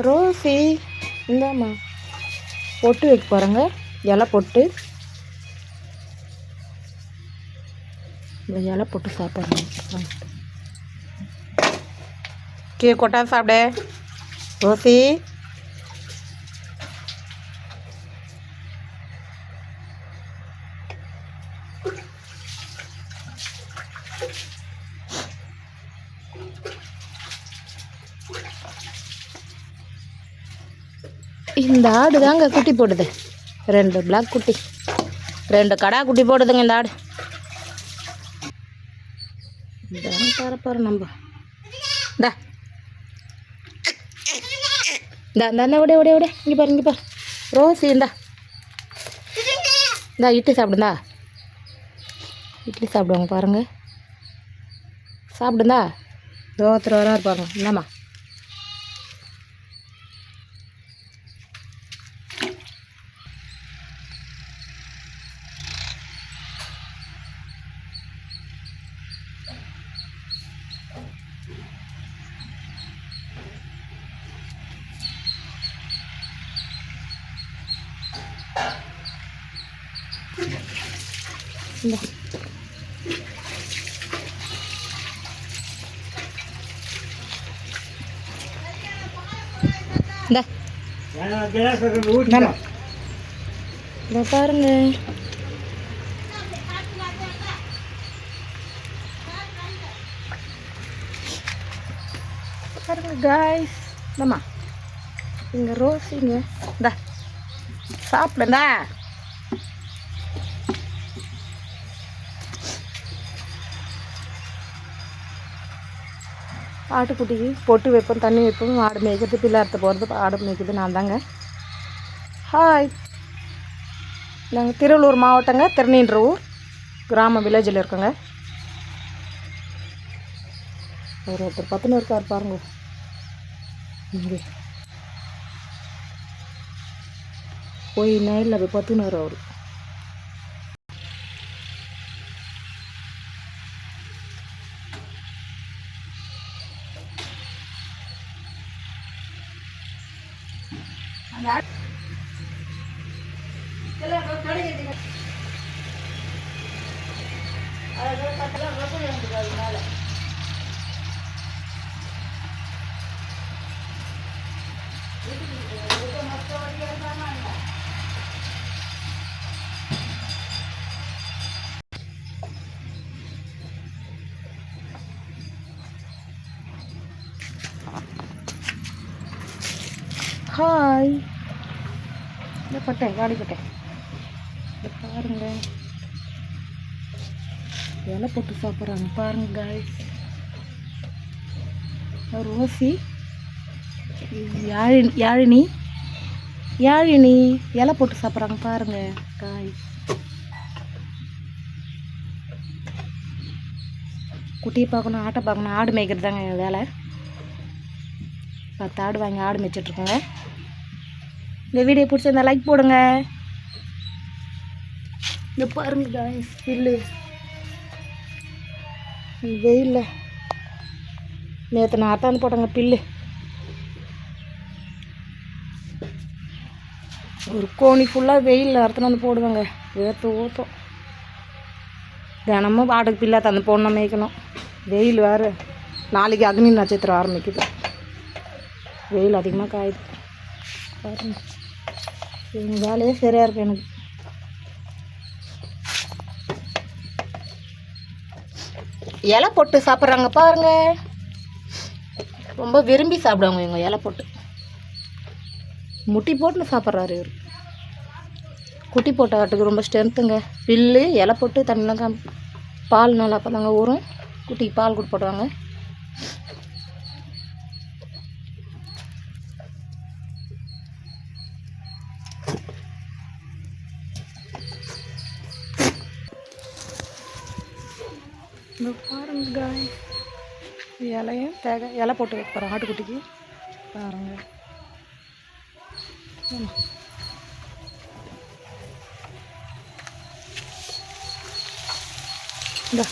Rousey இந்தாம்மா பொட்டு வைக்க போகிறேங்க. இலை பொட்டு, இந்த இலை பொட்டு சாப்பிட்றேன். கீழே கொட்டா சாப்பிடு ரோசி. இந்த ஆடு தாங்க குட்டி போடுது, 2 பிளாக் குட்டி, 2 கடா குட்டி போடுதுங்க இந்த ஆடு. இதாங்க தரப்பாரு நம்ம. இந்தா இந்தா இந்தா விட விட விட இங்கே பாரு, இங்கே பாரு ரோசி. இந்தா இந்தா இட்லி சாப்பிடுந்தா, இட்லி சாப்பிடுவாங்க பாருங்க. சாப்பிடுந்தா தோத்திர வர இருப்பாங்க. என்னம்மா இந்த பாருங்க. பாருங்க காய்ஸ், இந்தம்மா இங்கே ரோஸிங்க. இந்த சாப்பிடுந்தா ஆட்டுக்குட்டிக்கு பொட்டு வைப்போம், தண்ணி வைப்போம், ஆடு மேய்க்கிறது, பிள்ளாரத்தை போகிறது, ஆடு மேய்க்கிறது நான் தாங்க. ஹாய், நாங்கள் திருவள்ளூர் மாவட்டங்க, திருநீன்றவூர் கிராம வில்லேஜில் இருக்கோங்க. ஒருத்தர் 10 இருக்கார் பாருங்க. இங்கே போய் நேரில் போய் 10 அவர். ஹாய், இந்த பட்டேன் காடி பட்டேன். இதை பாருங்க, இலை போட்டு சாப்பிட்றாங்க பாருங்க காய்ஸ். ரோசி, யாழினி இலை போட்டு சாப்பிட்றாங்க பாருங்க காய்ஸ். குட்டியை பார்க்கணும், ஆட்டை பார்க்கணும், ஆடு மேய்க்கிறது தாங்க என் வேலை. 10 ஆடு வாங்கி ஆடு மேய்ச்சிட்ருக்கோங்க. இந்த வீடியோ பிடிச்சிருந்தா லைக் போடுங்க. இந்த பாருங்க காய்ஸ், பில்லு வெயிலில் நேற்று நான் அத்தாந்து போட்டேங்க பில்லு. ஒரு கோணி ஃபுல்லாக வெயிலில் அறுத்துன்னு வந்து போடுவேங்க. வேர்த்து ஊற்றும். தினமும் ஆட்டுக்கு பில்லா தந்து போடணும், மேய்க்கணும். வெயில் வேறு, நாளைக்கு அக்னி நட்சத்திரம் ஆரம்பிக்குது. வெயில் அதிகமாக காயுது பாருங்க. எங்கள் வேலையே சரியாக இருக்கும் எனக்கு. இலை போட்டு சாப்பிட்றாங்க பாருங்க. ரொம்ப விரும்பி சாப்பிடுவாங்க இவங்க இலை போட்டு. முட்டி போட்டு சாப்பிட்றாரு இவர். குட்டி போட்ட ஆட்டுக்கு ரொம்ப ஸ்ட்ரென்த்துங்க. பில்லு இலை போட்டு தண்ணிலாம் பால் நல்லா அப்போ தாங்க ஊறும். குட்டிக்கு பால் கூட போடுவாங்க. இந்த பாருங்க காய், இலையும் இலை போட்டு வைக்க போகிறேன் ஆட்டுக்குட்டிக்கு பாருங்க. இந்த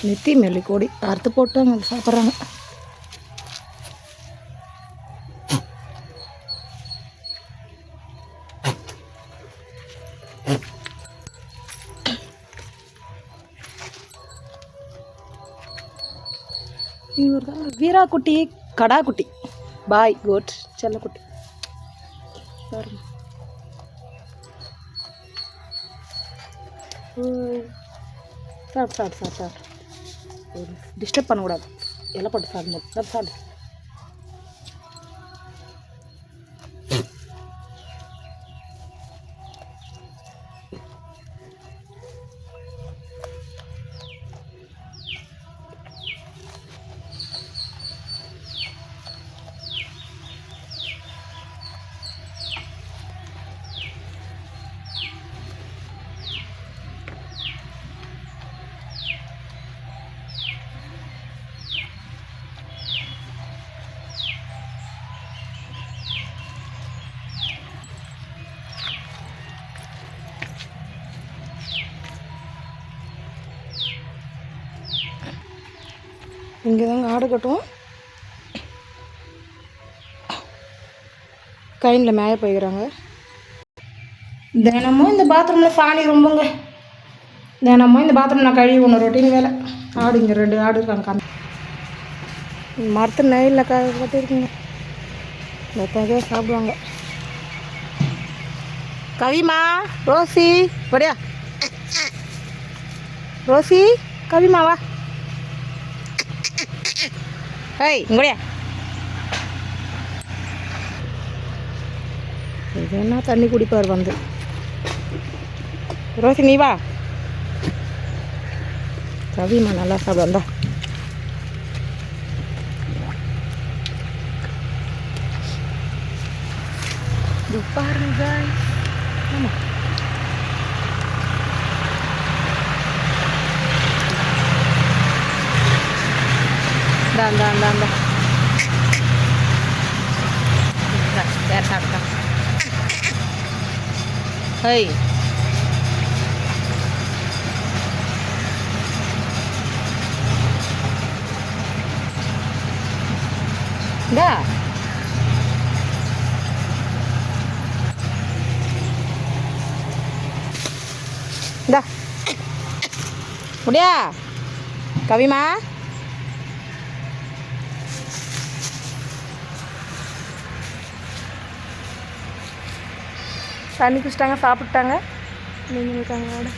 நெத்தி மெல்லி கோடி அறுத்து போட்டு அவங்க சாப்பிட்றாங்க. இவர் தான் வீராக்குட்டி, கடாக்குட்டி, பாய் கோட், செல்லக்குட்டி பாருங்க. சாப்பிடு டிஸ்டர்ப் பண்ணக்கூடாது. எல்லாம் போட்டு சாப்பிடும்போது சாப்பிடு. இங்கே தாங்க ஆடு கட்டுவோம். கைனில் மேய போய்க்கிறாங்க. தினமும் இந்த பாத்ரூமில் சாணி ரொம்பங்க. தினமும் இந்த பாத்ரூம் நான் கழுவி ஒன்று ரொட்டீன் வேலை. ஆடு இங்கே 2 ஆடு இருக்காங்க. மரத்து நெய்யில் கட்டியிருக்குங்க. மெத்தகே சாப்பிடுவாங்க. கவிமா, ரோசி படியா, ரோசி கவிமாவா, ஏய் இங்கடியா. இது என்ன தண்ணி குடிப்பார் வந்து. ரோசி நீ வா. கவிமா நல்லா சாப்பிடுவா. பாருங்க ஆமாம், அந்த யார் சாப்பிட்டா. ஹை இந்தா இந்தா முடியா கவிமா. தண்ணி குடிச்சிட்டாங்க, சாப்பிட்டாங்க. நீங்கள் இருக்காங்க.